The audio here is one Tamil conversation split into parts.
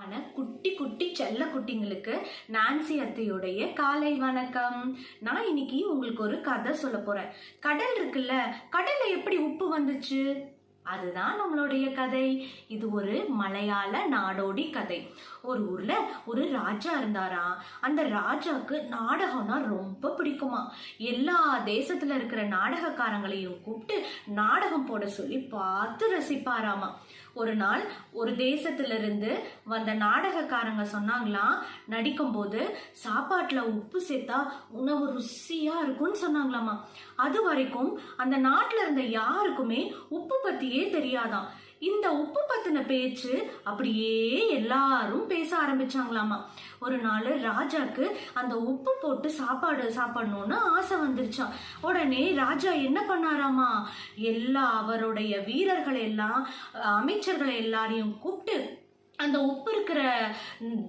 குட்டி குட்டி செல்ல குட்டிங்களுக்கு நான்சி அத்தையுடைய காலை வணக்கம். நான் இன்னைக்கு உங்களுக்கு ஒரு கதை சொல்ல போறேன். கடல் இருக்குல்ல, கடல்ல எப்படி உப்பு வந்துச்சு? அதுதான் நம்மளுடைய கதை. இது ஒரு மலையாள நாடோடி கதை. ஒரு ஊர்ல ஒரு ராஜா இருந்தாராம். அந்த ராஜாக்கு நாடகம்னா ரொம்ப பிடிக்குமா. எல்லா தேசத்துல இருக்கிற நாடகக்காரங்களையும் கூப்பிட்டு நாடகம் போட சொல்லி பார்த்து ரசிப்பாராமா. ஒரு நாள் ஒரு தேசத்துல இருந்து வந்த நாடகக்காரங்க சொன்னாங்களாம், நடிக்கும் போது சாப்பாட்டுல உப்பு சேர்த்தா உணவு ருசியா இருக்கும்னு சொன்னாங்களாமா. அது வரைக்கும் அந்த நாட்டுல இருந்த யாருக்குமே உப்பு பத்தியே தெரியாதாம். இந்த உப்பு பத்தின பேச்சு அப்படியே எல்லாரும் பேச ஆரம்பிச்சாங்களாமா. ஒரு நாள் ராஜாக்கு அந்த உப்பு போட்டு சாப்பிடணும்னு ஆசை வந்துருச்சான். உடனே ராஜா என்ன பண்ணாராமா, அவருடைய வீரர்கள் எல்லாம் அமைச்சர்களை எல்லாரையும் கூப்பிட்டு அந்த உப்பு இருக்கிற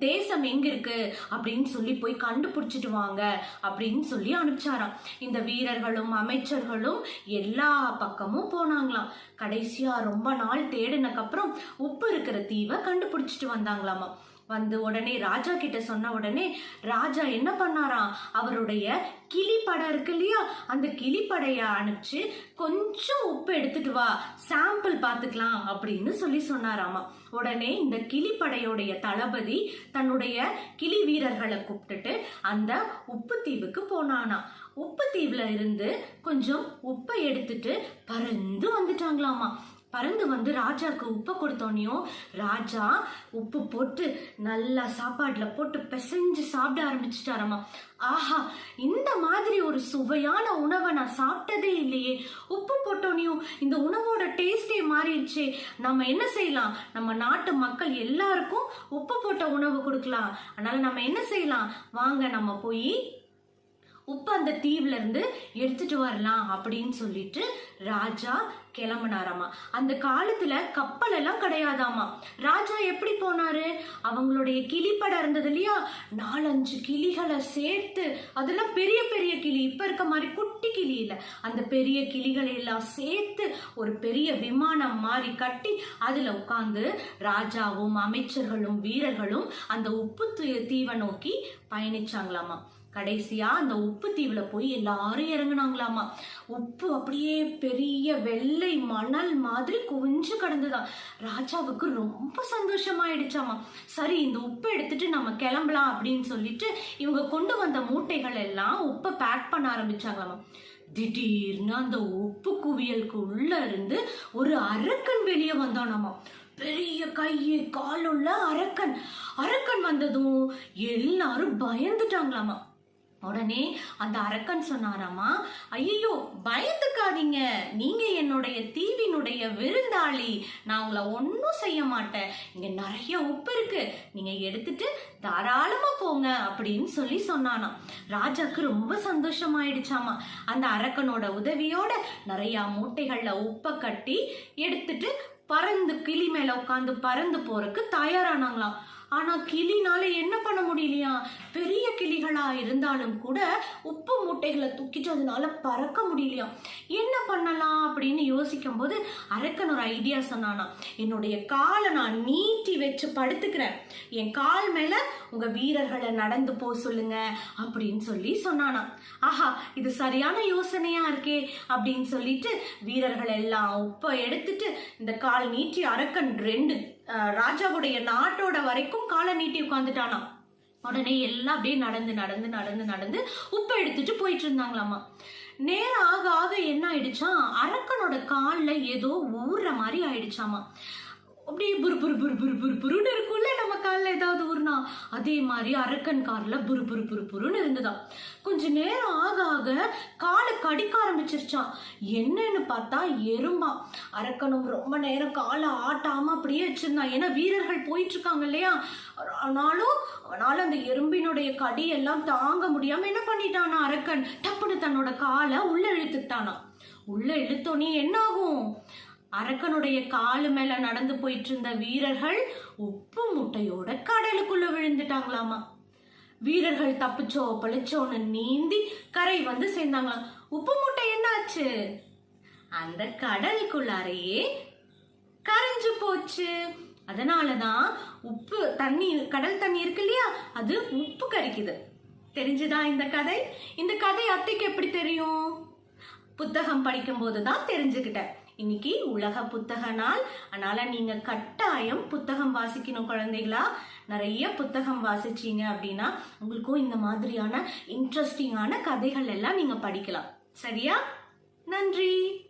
தேசம் எங்க இருக்கு அப்படின்னு சொல்லி போய் கண்டுபிடிச்சிட்டு வாங்க அப்படின்னு சொல்லி அனுப்பிச்சாராம். இந்த வீரர்களும் அமைச்சர்களும் எல்லா பக்கமும் போனாங்களாம். கடைசியா ரொம்ப நாள் தேடினக்கு அப்புறம் உப்பு இருக்கிற தீவை கண்டுபிடிச்சிட்டு வந்தாங்களாமா. வந்து உடனே ராஜா கிட்ட சொன்ன உடனே ராஜா என்ன பண்ணாராம், அவருடைய கிளிப்படை இருக்கு இல்லையா, அந்த கிளிப்படைய அனுப்பிச்சு கொஞ்சம் உப்பு எடுத்துட்டு வா, சாம்பிள் பார்த்துக்கலாம் அப்படின்னு சொல்லி சொன்னாராமா. உடனே இந்த கிளிப்படையுடைய தளபதி தன்னுடைய கிளி வீரர்களை கூப்பிட்டுட்டு அந்த உப்பு தீவுக்கு போனானா. உப்பு தீவுல இருந்து கொஞ்சம் உப்பை எடுத்துட்டு பறந்து வந்துட்டாங்களாமா. பறந்து வந்து ராஜாக்கு உப்பை கொடுத்தோனையும் ராஜா உப்பு போட்டு நல்லா சாப்பாடுல போட்டு பிசைஞ்சு சாப்பிட ஆரம்பிச்சுட்டாராமா. ஆஹா, இந்த மாதிரி ஒரு சுவையான உணவை நான் சாப்பிட்டதே இல்லையே. உப்பு போட்டோனையும் இந்த உணவோட டேஸ்டே மாறிடுச்சே. நம்ம என்ன செய்யலாம், நம்ம நாட்டு மக்கள் எல்லாருக்கும் உப்பு போட்ட உணவு கொடுக்கலாம். அதனால நம்ம என்ன செய்யலாம், வாங்க நம்ம போய் உப்பு அந்த தீவுல இருந்து எடுத்துட்டு வரலாம் அப்படின்னு சொல்லிட்டு ராஜா கிளம்பினாராமா. அந்த காலத்துல கப்பல் எல்லாம் கிடையாதாமா. ராஜா எப்படி போனாரு, அவங்களுடைய கிளிப்படை இருந்தது இல்லையா, 4-5 கிளிகளை சேர்த்து, அதெல்லாம் பெரிய பெரிய கிளி, இப்ப இருக்க மாதிரி குட்டி கிளி இல்ல, அந்த பெரிய கிளிகளை எல்லாம் சேர்த்து ஒரு பெரிய விமானம் மாதிரி கட்டி அதுல உட்கார்ந்து ராஜாவும் அமைச்சர்களும் வீரர்களும் அந்த உப்பு தீவை நோக்கி பயணிச்சாங்களாமா. கடைசியா அந்த உப்பு தீவுல போய் எல்லாரும் இறங்குனாங்களாமா. உப்பு அப்படியே பெரிய வெள்ளை மணல் மாதிரி குவிஞ்சு கிடந்துதான். ராஜாவுக்கு ரொம்ப சந்தோஷமாயிடுச்சாமா. சரி, இந்த உப்பு எடுத்துட்டு நம்ம கிளம்பலாம் அப்படின்னு சொல்லிட்டு இவங்க கொண்டு வந்த மூட்டைகள் எல்லாம் உப்பை பேக் பண்ண ஆரம்பிச்சாங்களாமா. திடீர்னு அந்த உப்பு குவியலுக்கு உள்ள இருந்து ஒரு அரக்கன் வெளியே வந்தானாமா. பெரிய கையை காலுள்ள அரக்கன். அரக்கன் வந்ததும் எல்லாரும் பயந்துட்டாங்களாமா. உடனே அந்த அரக்கன் சொன்னாராமா, ஐயோ பயந்துக்காதீங்க, நீங்க என்னுடைய தீவினுடைய விருந்தாளி, நான் உங்களை ஒன்னும் செய்ய மாட்டேன், இங்க நிறைய உப்பு இருக்கு, நீங்க எடுத்துட்டு தாராளமா போங்க அப்படின்னு சொல்லி சொன்னானாம். ராஜாக்கு ரொம்ப சந்தோஷமாயிடுச்சாமா. அந்த அரக்கனோட உதவியோட நிறைய மூட்டைகள்ல உப்பை கட்டி எடுத்துட்டு பறந்து கிளி மேல உட்காந்து பறந்து போறதுக்கு தயாரானாங்களாம். ஆனா கிளினால என்ன பண்ண முடியலையா, பெரிய கிளிகளா இருந்தாலும் கூட உப்பு மூட்டைகளை தூக்கிட்டு அதனால பறக்க முடியலையா. என்ன பண்ணலாம் அப்படின்னு யோசிக்கும் போது அரக்கன் ஒரு ஐடியா சொன்னானா, என்னுடைய காலை நான் நீட்டி வச்சு படுத்துக்கிறேன், என் கால் மேல உங்க வீரர்களை நடந்து போ சொல்லுங்க அப்படின்னு சொல்லி சொன்னானா. ஆஹா, இது சரியான யோசனையா இருக்கே அப்படின்னு சொல்லிட்டு வீரர்கள் எல்லாம் உப்பை எடுத்துட்டு இந்த கால் நீட்டி அரக்கன் 2 ராஜாவுடைய நாட்டோட வரைக்கும் காலை நீட்டி உட்காந்துட்டானா. உடனே எல்லாம் அப்படியே நடந்து நடந்து நடந்து நடந்து உப்பை எடுத்துட்டு போயிட்டு இருந்தாங்களாமா. நேரம் ஆக ஆக என்ன ஆயிடுச்சா, அரக்கனோட கால்ல ஏதோ ஊறுற மாதிரி ஆயிடுச்சாமா. அப்படியே புரு புரு புரு புரு புரு புருன்னு இருக்கும்ல நம்ம காலில் ஏதாவது ஊர்னா, அதே மாதிரி அரக்கன் கார்ல புரு புரு புரு புருன்னு இருந்ததா. கொஞ்ச நேரம் ஆக ஆக காலை கடிக்க ஆரம்பிச்சிருச்சான். என்னன்னு பார்த்தா எறும்பா. அரக்கனும் ரொம்ப நேரம் காலை ஆட்டாம அப்படியே வச்சிருந்தான், ஏன்னா வீரர்கள் போயிட்டு இருக்காங்க இல்லையா. ஆனாலும் அந்த எறும்பினுடைய கடி எல்லாம் தாங்க முடியாம என்ன பண்ணிட்டானா அரக்கன், டப்புன்னு தன்னோட காலை உள்ள இழுத்துட்டானா. உள்ள இழுத்தோனே என்ன ஆகும், அரக்கனுடைய காலு மேல நடந்து போயிட்டு இருந்த வீரர்கள் உப்பு மூட்டையோட கடலுக்குள்ள விழுந்துட்டாங்களாமா. வீரர்கள் தப்பிச்சோ பழிச்சோன்னு நீந்தி கரை வந்து சேர்ந்தாங்களாம். உப்பு மூட்டை என்னாச்சு, அந்த கடலுக்குள்ளாரையே கரைஞ்சு போச்சு. அதனாலதான் உப்பு தண்ணி, கடல் தண்ணி இருக்கு இல்லையா, அது உப்பு கரிக்குது. தெரிஞ்சுதா இந்த கதை? இந்த கதை அத்தைக்கு எப்படி தெரியும்? புத்தகம் படிக்கும் போதுதான் தெரிஞ்சுக்கிட்டேன். இன்னைக்கு உலக புத்தக நாள். அதனால நீங்க கட்டாயம் புத்தகம் வாசிக்கணும் குழந்தைகளா. நிறைய புத்தகம் வாசிச்சீங்க அப்படின்னா உங்களுக்கும் இந்த மாதிரியான இன்ட்ரெஸ்டிங்கான கதைகள் எல்லாம் நீங்க படிக்கலாம். சரியா? நன்றி.